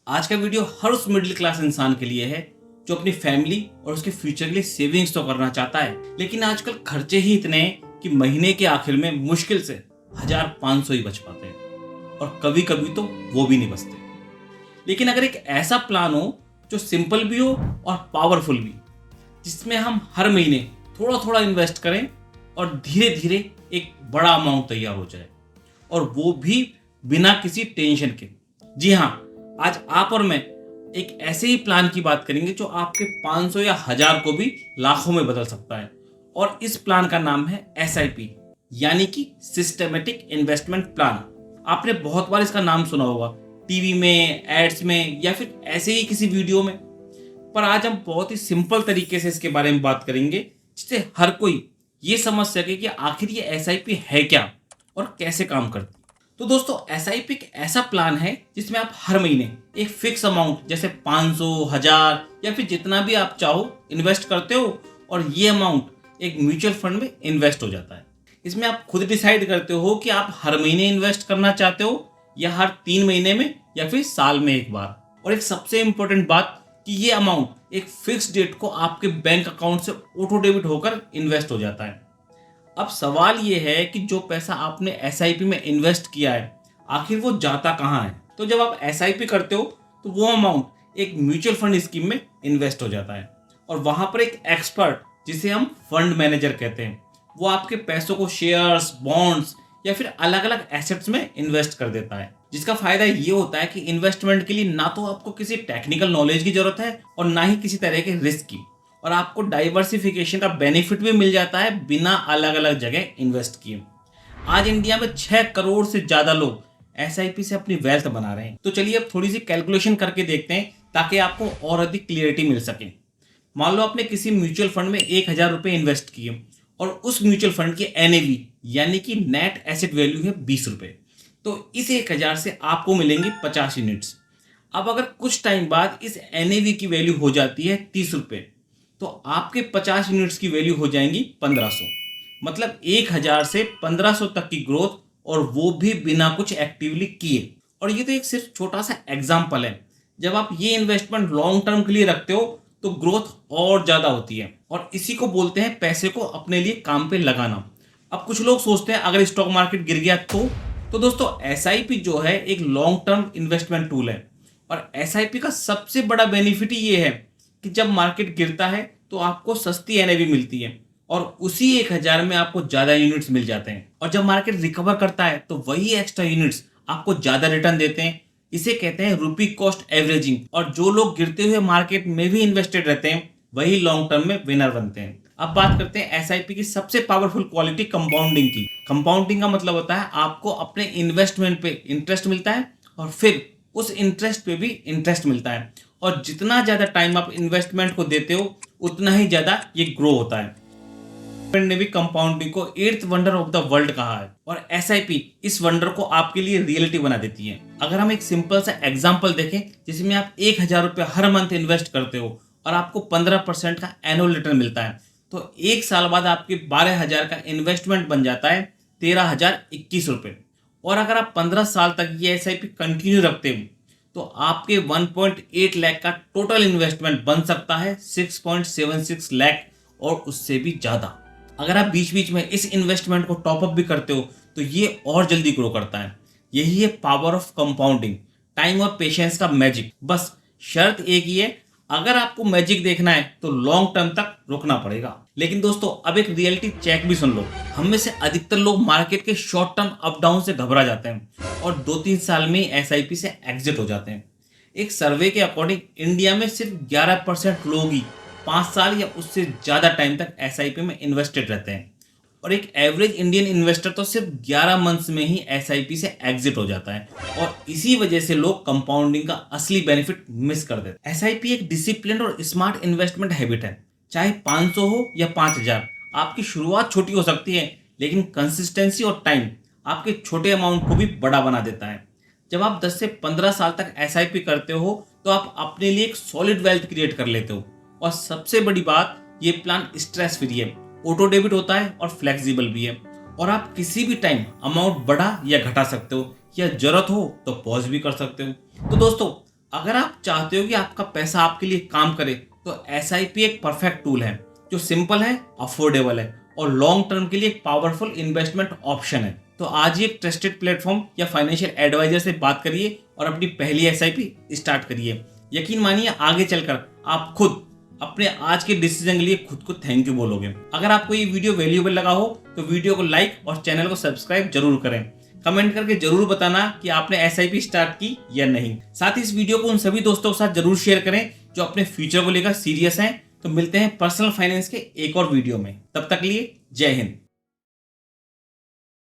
आज का वीडियो हर उस मिडिल क्लास इंसान के लिए है जो अपनी फैमिली और उसके फ्यूचर के लिए सेविंग्स तो करना चाहता है, लेकिन आजकल खर्चे ही इतने हैं कि महीने के आखिर में मुश्किल से 1500 ही बच पाते हैं और कभी कभी तो वो भी नहीं बचते। लेकिन अगर एक ऐसा प्लान हो जो सिंपल भी हो और पावरफुल भी, जिसमें हम हर महीने थोड़ा थोड़ा इन्वेस्ट करें और धीरे धीरे एक बड़ा अमाउंट तैयार हो जाए, और वो भी बिना किसी टेंशन के। जी हाँ, आज आप और मैं एक ऐसे ही प्लान की बात करेंगे जो आपके 500 या 1000 को भी लाखों में बदल सकता है। और इस प्लान का नाम है SIP, यानी कि सिस्टमेटिक इन्वेस्टमेंट प्लान। आपने बहुत बार इसका नाम सुना होगा, टीवी में, एड्स में, या फिर ऐसे ही किसी वीडियो में। पर आज हम बहुत ही सिंपल तरीके से इसके बारे में बात करेंगे, जिससे हर कोई ये समझ सके कि आखिर ये SIP है क्या और कैसे काम करती है। तो दोस्तों, SIP एक ऐसा प्लान है जिसमें आप हर महीने एक फिक्स अमाउंट जैसे 500, 1000 या फिर जितना भी आप चाहो इन्वेस्ट करते हो, और ये अमाउंट एक म्यूचुअल फंड में इन्वेस्ट हो जाता है। इसमें आप खुद डिसाइड करते हो कि आप हर महीने इन्वेस्ट करना चाहते हो या हर 3 महीने में या फिर साल में एक बार। और एक सबसे इंपॉर्टेंट बात कि ये अमाउंट एक फिक्स डेट को आपके बैंक अकाउंट से ऑटो डेबिट होकर इन्वेस्ट हो जाता है। अब सवाल ये है कि जो पैसा आपने SIP में इन्वेस्ट किया है, आखिर वो जाता कहाँ है। तो जब आप SIP करते हो तो वो अमाउंट एक म्यूचुअल फंड स्कीम में इन्वेस्ट हो जाता है, और वहां पर एक एक्सपर्ट, जिसे हम फंड मैनेजर कहते हैं, वो आपके पैसों को शेयर्स, बॉन्ड्स या फिर अलग अलग एसेट्स में इन्वेस्ट कर देता है। जिसका फायदा ये होता है कि इन्वेस्टमेंट के लिए ना तो आपको किसी टेक्निकल नॉलेज की जरूरत है और ना ही किसी तरह के रिस्क की, और आपको डाइवर्सिफिकेशन का बेनिफिट भी मिल जाता है बिना अलग अलग जगह इन्वेस्ट किए। आज इंडिया में 6 करोड़ से ज्यादा लोग SIP से अपनी वेल्थ बना रहे हैं। तो चलिए अब थोड़ी सी कैलकुलेशन करके देखते हैं ताकि आपको और अधिक क्लियरिटी मिल सके। मान लो आपने किसी म्यूचुअल फंड में 1000 रुपये इन्वेस्ट किए और उस म्यूचुअल फंड की NAV यानी कि नेट एसेट वैल्यू है 20 रुपये। तो इस 1000 से आपको मिलेंगे 50 यूनिट्स। अब अगर कुछ टाइम बाद इस NAV की वैल्यू हो जाती है 30 रुपये, तो आपके 50 यूनिट्स की वैल्यू हो जाएंगी 1500। मतलब 1000 से 1500 तक की ग्रोथ, और वो भी बिना कुछ एक्टिवली किए। और ये तो एक सिर्फ छोटा सा एग्जाम्पल है। जब आप ये इन्वेस्टमेंट लॉन्ग टर्म के लिए रखते हो तो ग्रोथ और ज़्यादा होती है, और इसी को बोलते हैं पैसे को अपने लिए काम पे लगाना। अब कुछ लोग सोचते हैं अगर स्टॉक मार्केट गिर गया तो दोस्तों, SIP जो है एक लॉन्ग टर्म इन्वेस्टमेंट टूल है, और SIP का सबसे बड़ा बेनिफिट ये है कि जब मार्केट गिरता है तो आपको सस्ती NAV मिलती है, और उसी 1000 में आपको ज्यादा यूनिट्स मिल जाते हैं। और जब मार्केट रिकवर करता है तो वही एक्स्ट्रा यूनिट्स आपको ज्यादा रिटर्न देते हैं। इसे कहते हैं रुपी कॉस्ट एवरेजिंग। और जो लोग गिरते हुए मार्केट में भी इन्वेस्टेड रहते हैं, वही लॉन्ग टर्म में विनर बनते हैं। अब बात करते हैं SIP की सबसे पावरफुल क्वालिटी, कंपाउंडिंग की। कंपाउंडिंग का मतलब होता है आपको अपने इन्वेस्टमेंट पे इंटरेस्ट मिलता है, और फिर उस इंटरेस्ट पे भी इंटरेस्ट मिलता है, और जितना ज्यादा टाइम आप इन्वेस्टमेंट को देते हो उतना ही ज्यादा ये ग्रो होता है। ने भी कंपाउंडिंग को 8th wonder of the world कहा है, और SIP इस वंडर को आपके लिए रियलिटी बना देती है। अगर हम एक सिंपल सा एग्जांपल देखें, जिसमें आप 1000 रुपये हर मंथ इन्वेस्ट करते हो और आपको 15% का एनुअल रिटर्न मिलता है, तो एक साल बाद आपके 12000 का इन्वेस्टमेंट बन जाता है 13021 रुपये। और अगर आप 15 साल तक ये SIP कंटिन्यू रखते हो तो आपके 1.8 लाख का टोटल इन्वेस्टमेंट बन सकता है 6.76 लाख और उससे भी ज़्यादा। अगर आप बीच बीच में इस इन्वेस्टमेंट को टॉपअप भी करते हो तो ये और जल्दी ग्रो करता है। यही है पावर ऑफ कंपाउंडिंग, टाइम और पेशेंस का मैजिक। बस शर्त एक ही है, अगर आपको मैजिक देखना है तो लॉन्ग टर्म तक रुकना पड़ेगा। लेकिन दोस्तों, अब एक रियलिटी चेक भी सुन लो। हम में से अधिकतर लोग मार्केट के शॉर्ट टर्म अप डाउन से घबरा जाते हैं और 2-3 साल में SIP से एग्जिट हो जाते हैं। एक सर्वे के अकॉर्डिंग इंडिया में सिर्फ 11% लोग ही 5 साल या उससे ज्यादा टाइम तक SIP में इन्वेस्टेड रहते हैं, और एक एवरेज इंडियन इन्वेस्टर तो सिर्फ 11 मंथ्स में ही SIP से एग्जिट हो जाता है। और इसी वजह से लोग कंपाउंडिंग का असली बेनिफिट मिस कर देते हैं। SIP एक डिसिप्लिन और स्मार्ट इन्वेस्टमेंट हैबिट है। चाहे 500 हो या 5000, आपकी शुरुआत छोटी हो सकती है, लेकिन कंसिस्टेंसी और टाइम आपके छोटे अमाउंट को भी बड़ा बना देता है। जब आप 10 से 15 साल तक SIP करते हो तो आप अपने लिए एक सॉलिड वेल्थ क्रिएट कर लेते हो। और सबसे बड़ी बात, ये प्लान स्ट्रेस फ्री है, ऑटो डेबिट होता है और फ्लेक्सिबल भी है, और आप किसी भी टाइम अमाउंट बढ़ा या घटा सकते हो, या जरूरत हो तो पॉज भी कर सकते हो। तो दोस्तों, अगर आप चाहते हो कि आपका पैसा आपके लिए काम करे तो SIP एक परफेक्ट टूल है जो सिंपल है, अफोर्डेबल है और लॉन्ग टर्म के लिए एक पावरफुल इन्वेस्टमेंट ऑप्शन है। तो आज ही एक ट्रस्टेड प्लेटफॉर्म या फाइनेंशियल एडवाइजर से बात करिए और अपनी पहली SIP स्टार्ट करिए। यकीन मानिए आगे चलकर आप खुद अपने आज के डिसीजन के लिए खुद को थैंक यू बोलोगे। अगर आपको ये वीडियो वैल्यूएबल लगा हो तो वीडियो को लाइक और चैनल को सब्सक्राइब जरूर करें। कमेंट करके जरूर बताना कि आपने SIP स्टार्ट की या नहीं। साथ ही इस वीडियो को उन सभी दोस्तों के साथ जरूर शेयर करें जो अपने फ्यूचर को लेकर सीरियस हैं। तो मिलते हैं पर्सनल फाइनेंस के एक और वीडियो में, तब तक लिए जय हिंद।